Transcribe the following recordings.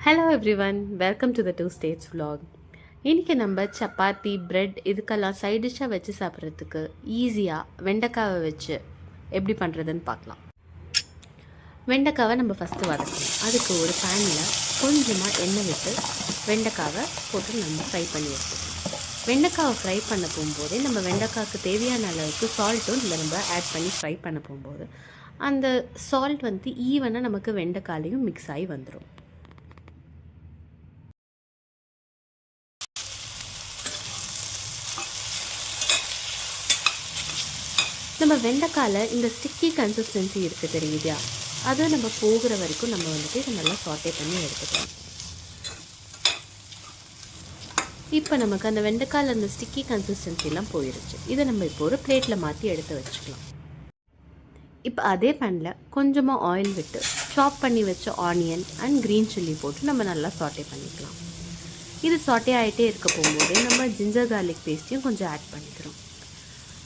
Hello everyone, welcome to the two states vlog. இன்றைக்கி நம்ம chapati bread இதுக்கெல்லாம் சைட் டிஷ்ஷாக வச்சு சாப்பிட்றதுக்கு ஈஸியாக வெண்டைக்காவை வச்சு எப்படி பண்ணுறதுன்னு பார்க்கலாம். வெண்டைக்காவை நம்ம ஃபஸ்ட்டு வதக்கணும். அதுக்கு ஒரு பேனில் கொஞ்சமாக எண்ணெய் விட்டு வெண்டைக்காவை போட்டு நம்ம ஃப்ரை பண்ணி எடுத்துக்கணும். வெண்டைக்காவை ஃப்ரை பண்ண போகும்போதே நம்ம வெண்டைக்காவுக்கு தேவையான அளவுக்கு சால்ட்டும் இதில் நம்ம ஆட் பண்ணி ஃப்ரை பண்ண போகும்போது அந்த சால்ட் ஈவனாக நமக்கு வெண்டைக்காலையும் மிக்ஸ் ஆகி வந்துடும். நம்ம வெண்டைக்காயில் இந்த ஸ்டிக்கி கன்சிஸ்டன்சி இருக்குது தெரியுதா, அதை நம்ம போகிற வரைக்கும் நம்ம இதை நல்லா சாட்டே பண்ணி எடுத்துக்கலாம். இப்போ நமக்கு அந்த வெண்டைக்காயில் அந்த ஸ்டிக்கி கன்சிஸ்டன்சிலாம் போயிடுச்சு. இதை நம்ம இப்போ ஒரு பிளேட்டில் மாற்றி எடுத்து வச்சுக்கலாம். இப்போ அதே பேனில் கொஞ்சமாக ஆயில் விட்டு சாப் பண்ணி வச்ச ஆனியன் அண்ட் க்ரீன் சில்லி போட்டு நம்ம நல்லா சாட்டே பண்ணிக்கலாம். இது சாட்டே ஆகிட்டே இருக்க போகும்போது நம்ம ஜிஞ்சர் கார்லிக் பேஸ்ட்டையும் கொஞ்சம் ஆட் பண்ணிக்கிறோம்.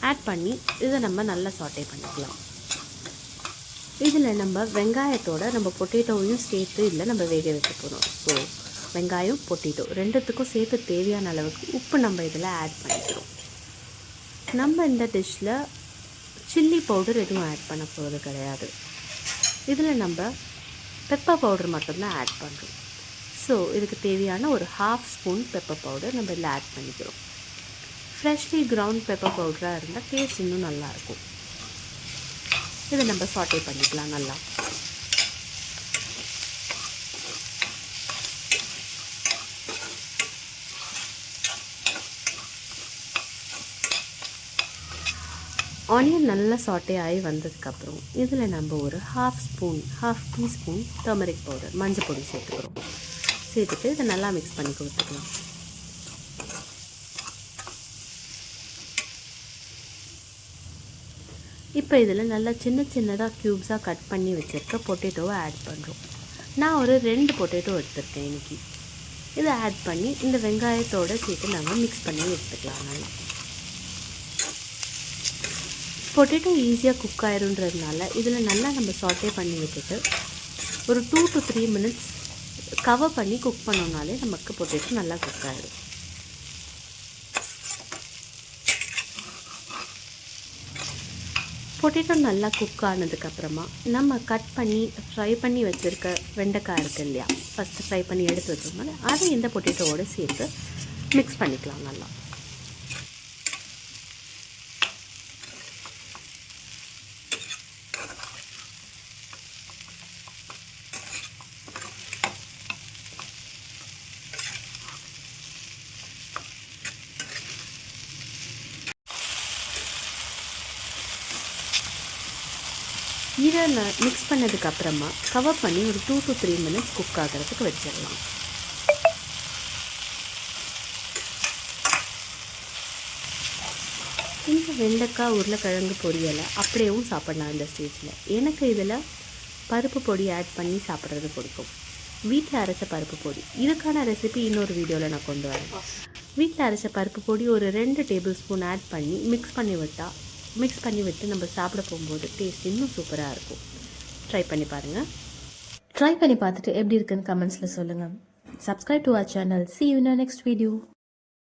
ஆட் பண்ணி இதை நம்ம நல்லா சாட்டே பண்ணிக்கலாம். இதில் நம்ம வெங்காயத்தோடு நம்ம பொட்டேட்டோவையும் சேர்த்து இதில் நம்ம வேக வைக்க போகிறோம். ஸோ வெங்காயம் பொட்டேட்டோ ரெண்டுத்துக்கும் சேர்த்து தேவையான அளவுக்கு உப்பு நம்ம இதில் ஆட் பண்ணிக்கிறோம். நம்ம இந்த டிஷ்ஷில் சில்லி பவுடர் எதுவும் ஆட் பண்ண போகிறது கிடையாது. இதில் நம்ம பெப்பர் பவுடர் மட்டும்தான் ஆட் பண்ணுறோம். ஸோ இதுக்கு தேவையான ஒரு 1/2 ஸ்பூன் பெப்பர் பவுடர் நம்ம இதில் ஆட் பண்ணிக்கிறோம். ஃப்ரெஷ்லி கிரவுண்ட் பெப்பர் பவுடராக இருந்தால் டேஸ்ட் இன்னும் நல்லாயிருக்கும். இதை நம்ம சாட்டே பண்ணிக்கலாம் நல்லா. ஆனியன் நல்லா சாட்டே ஆகி வந்ததுக்கப்புறம் இதில் நம்ம ஒரு 1/2 டீஸ்பூன் டர்மரிக் பவுடர் மஞ்சள் பொடி சேர்த்துக்கிறோம். சேர்த்துட்டு இதை நல்லா மிக்ஸ் பண்ணி கொடுத்துக்கலாம். இப்போ இதில் நல்லா சின்னதாக க்யூப்ஸாக கட் பண்ணி வச்சுருக்க பொட்டேட்டோவை ஆட் பண்ணுறோம். நான் ஒரு 2 பொட்டேட்டோ எடுத்துருக்கேன் இன்றைக்கி. இதை ஆட் பண்ணி இந்த வெங்காயத்தோடு சேர்த்து நாங்கள் மிக்ஸ் பண்ணி எடுத்துக்கலாம். நல்லா பொட்டேட்டோ ஈஸியாக குக் ஆயிருன்றதுனால இதில் நல்லா நம்ம சாட்டே பண்ணி விட்டுட்டு ஒரு 2 to 3 minutes கவர் பண்ணி குக் பண்ணோம்னாலே நமக்கு பொட்டேட்டோ நல்லா குக் ஆகிடும். பொட்டேட்டோ நல்லா குக் ஆனதுக்கப்புறமா நம்ம கட் பண்ணி ஃப்ரை பண்ணி வச்சுருக்க வெண்டைக்காய் இருக்குது இல்லையா, ஃபஸ்ட்டு ஃப்ரை பண்ணி எடுத்து வச்சோம்னால அதை இந்த பொட்டேட்டோவோடு சேர்த்து மிக்ஸ் பண்ணிக்கலாம் நல்லா. இதை மிக்ஸ் பண்ணதுக்கப்புறமா கவர் பண்ணி ஒரு 2 to 3 minutes குக் ஆகிறதுக்கு வச்சிடலாம். இந்த வெண்டைக்காய் உருளைக்கிழங்கு பொரியலை அப்படியேவும் சாப்பிடலாம். இந்த ஸ்டேஜில் எனக்கு இதில் பருப்பு பொடி ஆட் பண்ணி சாப்பிட்றது பிடிக்கும். வீட்டில் அரைச்ச பருப்பு பொடி, இதுக்கான ரெசிபி இன்னொரு வீடியோவில் நான் கொண்டு வரேன். வீட்டில் அரைச்ச பருப்பு பொடி ஒரு 2 டேபிள் ஸ்பூன் ஆட் பண்ணி மிக்ஸ் பண்ணி விட்டு நம்ம சாப்பிட போகும்போது டேஸ்ட் இன்னும் சூப்பராக இருக்கும். ட்ரை பண்ணி பாருங்கள். ட்ரை பண்ணி பார்த்துட்டு எப்படி இருக்குன்னு கமெண்ட்ஸில் சொல்லுங்கள். Subscribe to our channel. See you in our next video.